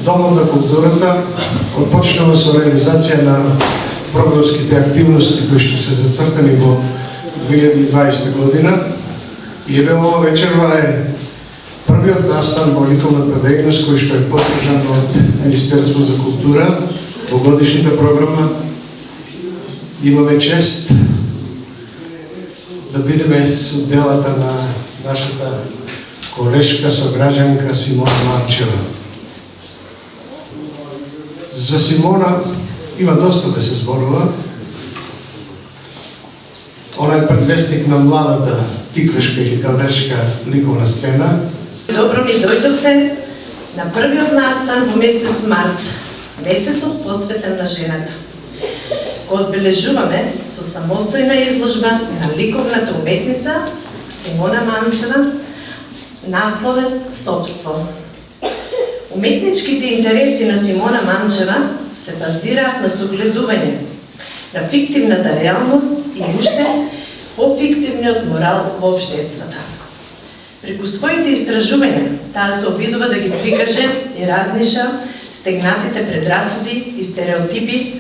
Домот на културата отпочнува со реализација на програмските активности кои што се зацртани во 2020 година. И еве ова вечерва е првиот настан во ликовната дејност кој што е поддржан од Министерство за култура во годишната програма. Имаме чест да бидеме со делата на нашата колешка, сограѓанка Симона Марчева. За Симона има доста да се зборува. Она е предвестник на младата тиквешка или калдешка ликовна сцена. Добро ми дојдовте на првиот настан во месец март, месецот посветен на жената. Го одбележуваме со самостојна изложба на ликовната уметница Симона Манчева, насловен Собство. Уметничките интереси на Симона Манчева се базираат на согледување на фиктивната реалност и уште по-фиктивниот морал во општествата. Преку своите истражувања, таа се обидува да ги прикаже и разниша стегнатите предрасуди и стереотипи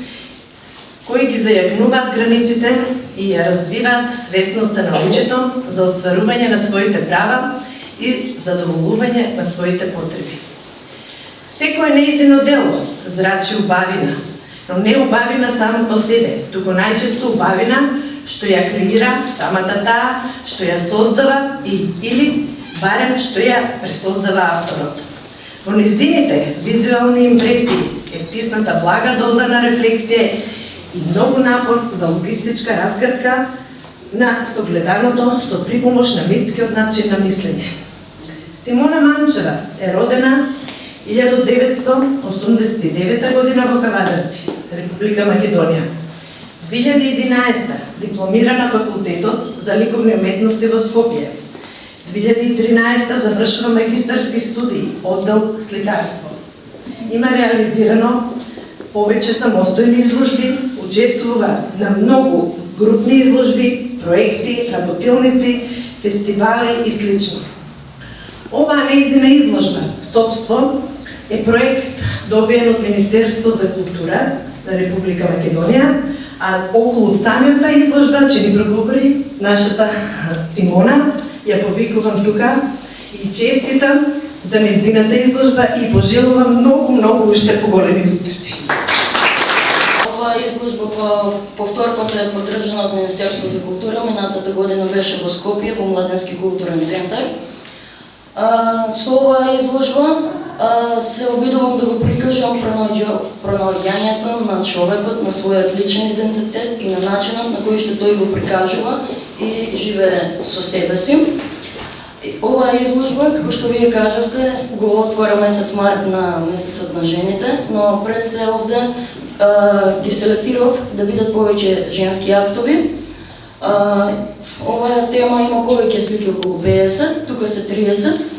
кои ги зајакнуваат границите и ја развиваат свесноста на луѓето за остварување на своите права и задоволување на своите потреби. Секој нејзино дело зрачи убавина, но не убавина само по себе, туку најчесто убавина што ја креира самата таа, што ја создава или барем што ја пресоздава авторот. Во низините визуални импресии е втисната блага доза на рефлексија и многу напор за логистичка разгадка на согледаното со припомош на митскиот начин на мислење. Симона Манчева е родена 1989 година во Кавадарци, Република Македонија. 2011 дипломира на факултетот за ликовни уметности во Скопје. 2013 завршува магистарски студии, оддел сликарство. Има реализирано повеќе самостојни изложби, учествува на многу групни изложби, проекти, работилници, фестивали и слично. Оваа нејзина изложба, Собство, е проект добиен од Министерство за култура на Република Македонија, а околу самиот таа изложба ќе ни проговори нашата Симона. Ја повикувам тука и честитам за нејзината изложба и пожелувам многу уште поголеми успеси. Оваа изложба по втор пат е поддржана од Министерство за култура. Минатата година беше во Скопје, во Младенски културен центар. Со оваа изложба се обидувам да го прикажам пронаоѓањето на човекот, на својот личен идентитет и на начинот на кој што тој го прикажува и живее со себе си. Оваа изложба, како што вие кажавте, го отвора месец март на месецот на жените, но пред се овде ги селектирав да бидат повеќе женски актови. Оваа тема има повеќе слики, околу 50, тука се 30.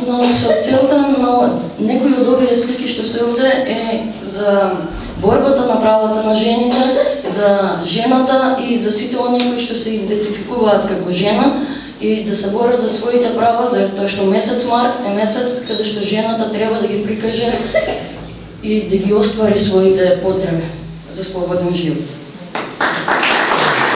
Но со целта на некои од овие слики што се овде е за борбата на правата на жените, за жената и за сите оние кои што се идентификуваат како жена и да се борат за своите права, затоа што месец март е месец каде што жената треба да ги прикаже и да ги оствари своите потреби за слободен живот.